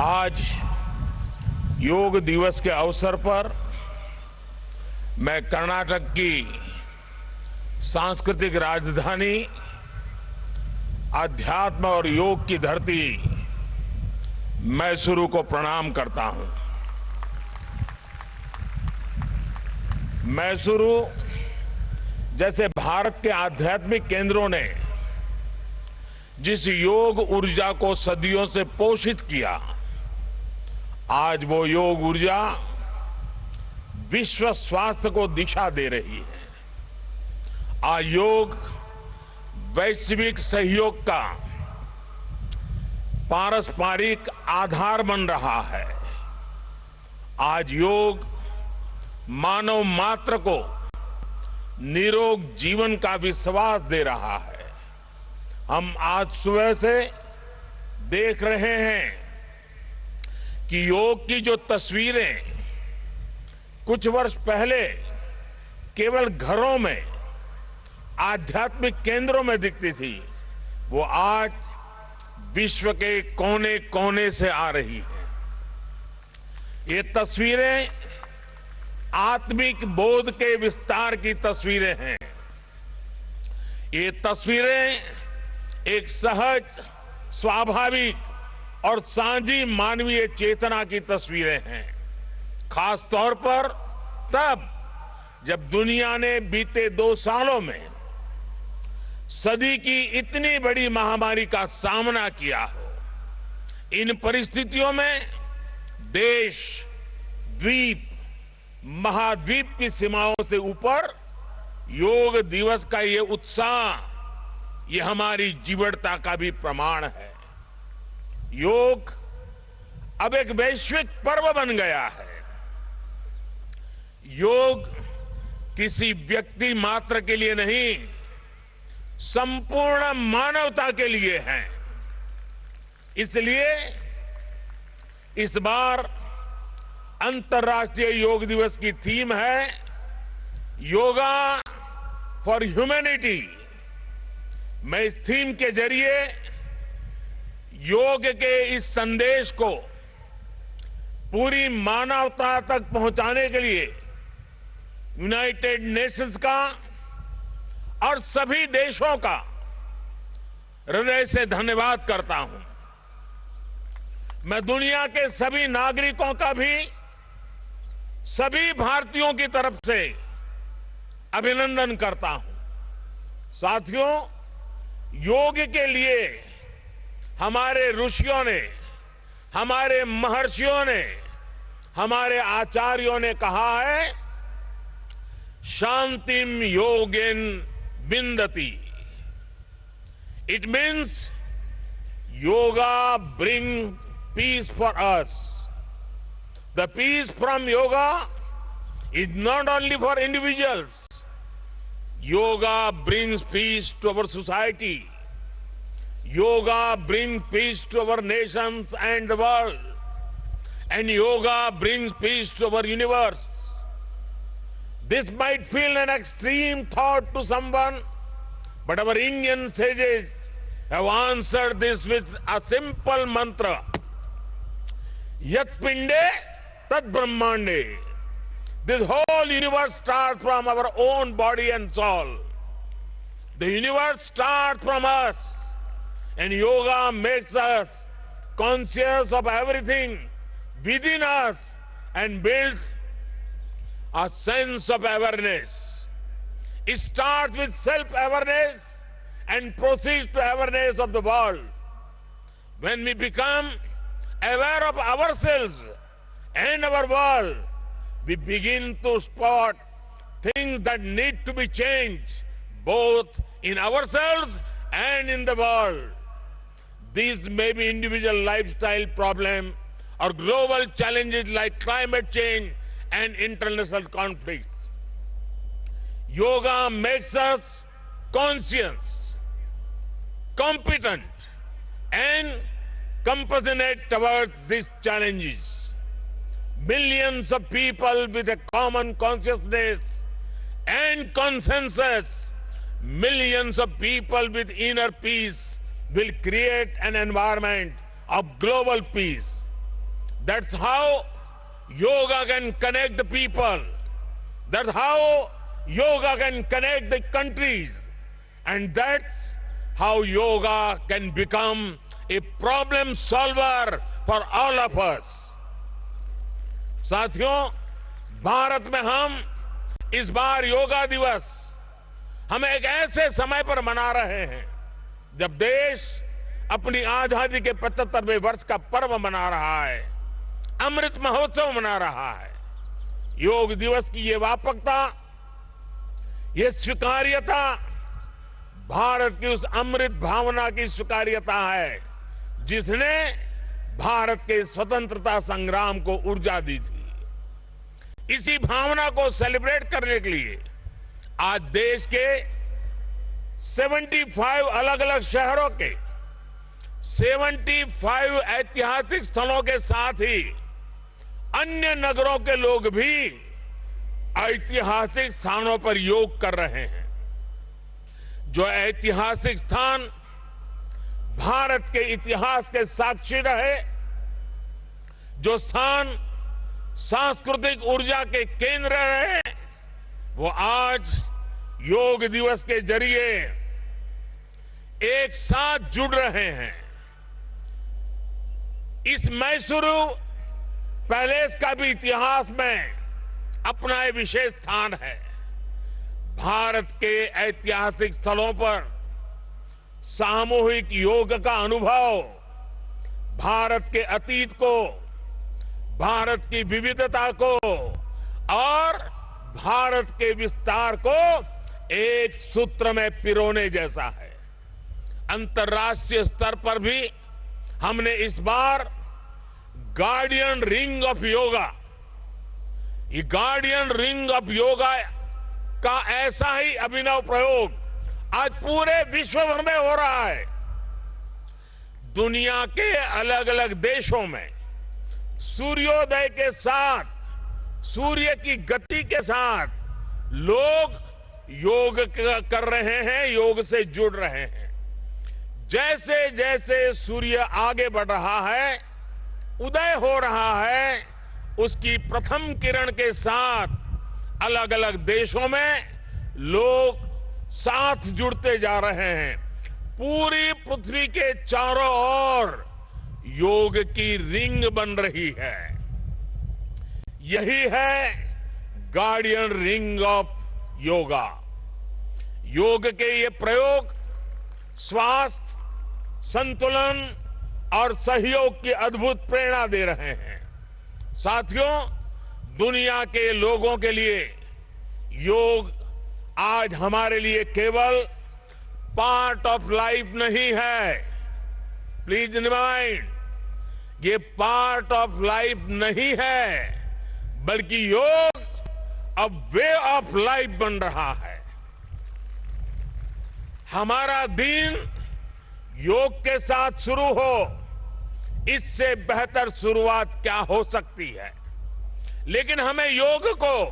आज योग दिवस के अवसर पर मैं कर्नाटक की सांस्कृतिक राजधानी, अध्यात्म और योग की धरती मैसूरू को प्रणाम करता हूं। मैसूरू जैसे भारत के आध्यात्मिक केंद्रों ने जिस योग ऊर्जा को सदियों से पोषित किया, आज वो योग ऊर्जा विश्व स्वास्थ्य को दिशा दे रही है। आज योग वैश्विक सहयोग का पारस्परिक आधार बन रहा है। आज योग मानव मात्र को निरोग जीवन का विश्वास दे रहा है। हम आज सुबह से देख रहे हैं कि योग की जो तस्वीरें कुछ वर्ष पहले केवल घरों में, आध्यात्मिक केंद्रों में दिखती थी, वो आज विश्व के कोने कोने से आ रही है। ये तस्वीरें आत्मिक बोध के विस्तार की तस्वीरें हैं। ये तस्वीरें एक सहज, स्वाभाविक और साझी मानवीय चेतना की तस्वीरें हैं। खास तौर पर तब जब दुनिया ने बीते 2 सालों में सदी की इतनी बड़ी महामारी का सामना किया हो। इन परिस्थितियों में देश, द्वीप, महाद्वीप की सीमाओं से ऊपर योग दिवस का ये उत्साह, ये हमारी जीवटता का भी प्रमाण है। योग अब एक वैश्विक पर्व बन गया है। योग किसी व्यक्ति मात्र के लिए नहीं, संपूर्ण मानवता के लिए है। इसलिए इस बार अंतर्राष्ट्रीय योग दिवस की थीम है योगा फॉर ह्यूमैनिटी। मैं इस थीम के जरिए योग के इस संदेश को पूरी मानवता तक पहुंचाने के लिए यूनाइटेड नेशंस का और सभी देशों का हृदय से धन्यवाद करता हूं। मैं दुनिया के सभी नागरिकों का भी सभी भारतीयों की तरफ से अभिनंदन करता हूं। साथियों, योग के लिए हमारे ऋषियों ने, हमारे महर्षियों ने, हमारे आचार्यों ने कहा है, शांतिम योगेन विंदति। It means yoga bring peace for us. The peace from yoga is not only for individuals. Yoga brings peace to our society. Yoga brings peace to our nations and the world. And yoga brings peace to our universe. This might feel an extreme thought to someone, but our Indian sages have answered this with a simple mantra. Yat pinde Tat Brahmande. This whole universe starts from our own body and soul. The universe starts from us, and yoga makes us conscious of everything within us and builds a sense of awareness. It starts with self-awareness and proceeds to awareness of the world. When we become aware of ourselves and our world, we begin to spot things that need to be changed, both in ourselves and in the world. These may be individual lifestyle problems or global challenges like climate change and international conflicts. Yoga makes us conscious, competent, and compassionate towards these challenges. Millions of people with a common consciousness and consensus, millions of people with inner peace will create an environment of global peace. That's how yoga can connect the people. That's how yoga can connect the countries. And that's how yoga can become a problem solver for all of us. साथियों, भारत में हम इस बार योगा दिवस हम एक ऐसे समय पर मना रहे हैं जब देश अपनी आजादी के 75वें वर्ष का पर्व मना रहा है, अमृत महोत्सव मना रहा है। योग दिवस की ये व्यापकता, ये स्वीकार्यता भारत की उस अमृत भावना की स्वीकार्यता है जिसने भारत के स्वतंत्रता संग्राम को ऊर्जा दी थी। इसी भावना को सेलिब्रेट करने के लिए आज देश के 75 अलग अलग शहरों के 75 ऐतिहासिक स्थलों के साथ ही अन्य नगरों के लोग भी ऐतिहासिक स्थानों पर योग कर रहे हैं। जो ऐतिहासिक स्थान भारत के इतिहास के साक्षी रहे, जो स्थान सांस्कृतिक ऊर्जा के केंद्र रहे, वो आज योग दिवस के जरिए एक साथ जुड़ रहे हैं। इस मैसूरू पैलेस का भी इतिहास में अपना एक विशेष स्थान है। भारत के ऐतिहासिक स्थलों पर सामूहिक योग का अनुभव भारत के अतीत को, भारत की विविधता को और भारत के विस्तार को एक सूत्र में पिरोने जैसा है। अंतर्राष्ट्रीय स्तर पर भी हमने इस बार गार्डियन रिंग ऑफ योगा, ये गार्डियन रिंग ऑफ योगा का ऐसा ही अभिनव प्रयोग आज पूरे विश्व भर में हो रहा है। दुनिया के अलग अलग देशों में सूर्योदय के साथ, सूर्य की गति के साथ लोग योग कर रहे हैं, योग से जुड़ रहे हैं। जैसे जैसे सूर्य आगे बढ़ रहा है, उदय हो रहा है, उसकी प्रथम किरण के साथ अलग अलग देशों में लोग साथ जुड़ते जा रहे हैं। पूरी पृथ्वी के चारों ओर योग की रिंग बन रही है। यही है गार्डियन रिंग ऑफ योगा। योग के ये प्रयोग स्वास्थ्य, संतुलन और सहयोग की अद्भुत प्रेरणा दे रहे हैं। साथियों, दुनिया के लोगों के लिए योग आज हमारे लिए केवल पार्ट ऑफ लाइफ नहीं है। प्लीज रिमाइंड, ये पार्ट ऑफ लाइफ नहीं है, बल्कि योग अब वे ऑफ लाइफ बन रहा है। हमारा दिन योग के साथ शुरू हो, इससे बेहतर शुरुआत क्या हो सकती है। लेकिन हमें योग को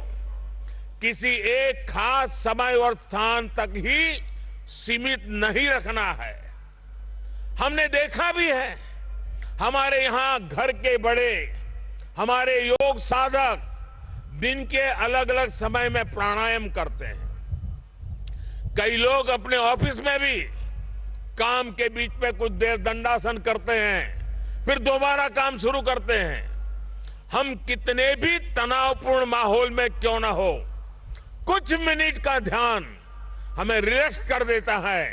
किसी एक खास समय और स्थान तक ही सीमित नहीं रखना है। हमने देखा भी है, हमारे यहां घर के बड़े, हमारे योग साधक दिन के अलग अलग समय में प्राणायाम करते हैं। कई लोग अपने ऑफिस में भी काम के बीच में कुछ देर दंडासन करते हैं, फिर दोबारा काम शुरू करते हैं। हम कितने भी तनावपूर्ण माहौल में क्यों ना हो, कुछ मिनट का ध्यान हमें रिलैक्स कर देता है,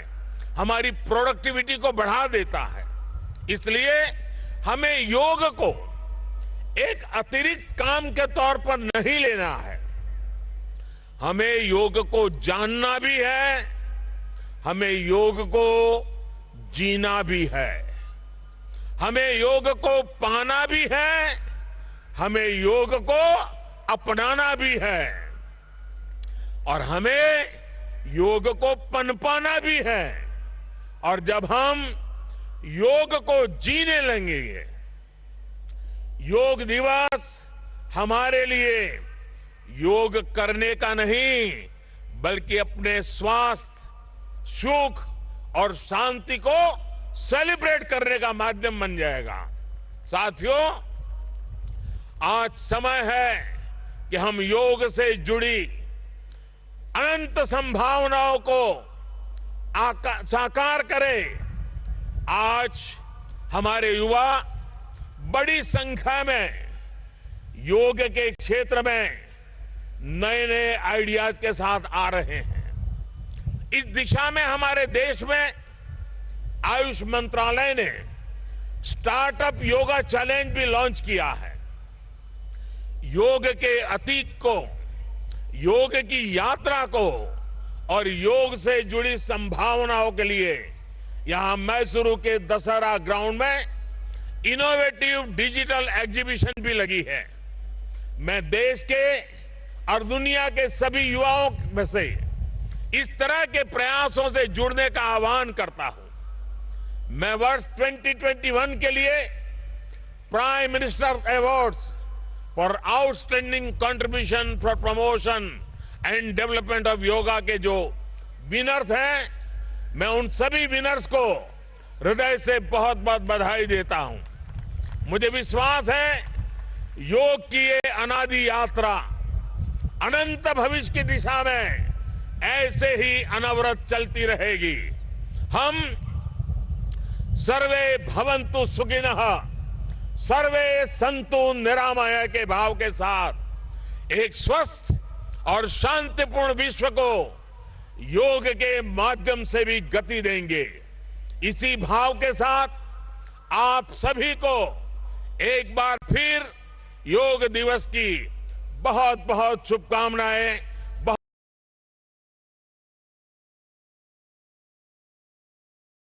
हमारी प्रोडक्टिविटी को बढ़ा देता है। इसलिए हमें योग को एक अतिरिक्त काम के तौर पर नहीं लेना है। हमें योग को जानना भी है, हमें योग को जीना भी है, हमें योग को पाना भी है, हमें योग को अपनाना भी है और हमें योग को पनपाना भी है। और जब हम योग को जीने लगेंगे, योग दिवस हमारे लिए योग करने का नहीं, बल्कि अपने स्वास्थ्य, सुख और शांति को सेलिब्रेट करने का माध्यम बन जाएगा। साथियों, आज समय है कि हम योग से जुड़ी अनंत संभावनाओं को साकार करें। आज हमारे युवा बड़ी संख्या में योग के क्षेत्र में नए नए आइडियाज के साथ आ रहे हैं। इस दिशा में हमारे देश में आयुष मंत्रालय ने स्टार्टअप योगा चैलेंज भी लॉन्च किया है। योग के अतीत को, योग की यात्रा को और योग से जुड़ी संभावनाओं के लिए यहां मैसूरू के दशहरा ग्राउंड में इनोवेटिव डिजिटल एग्जीबिशन भी लगी है। मैं देश के और दुनिया के सभी युवाओं में से इस तरह के प्रयासों से जुड़ने का आह्वान करता हूं। मैं वर्ष 2021 के लिए prime minister awards for outstanding contribution for promotion and development of yoga के जो विनर्स हैं, मैं उन सभी विनर्स को हृदय से बहुत बहुत बधाई देता हूं। मुझे विश्वास है योग की ये अनादि यात्रा अनंत भविष्य की दिशा में ऐसे ही अनवरत चलती रहेगी। हम सर्वे भवन्तु सुखिनः, सर्वे सन्तु निरामय के भाव के साथ एक स्वस्थ और शांतिपूर्ण विश्व को योग के माध्यम से भी गति देंगे। इसी भाव के साथ आप सभी को एक बार फिर योग दिवस की बहुत बहुत शुभकामनाएं।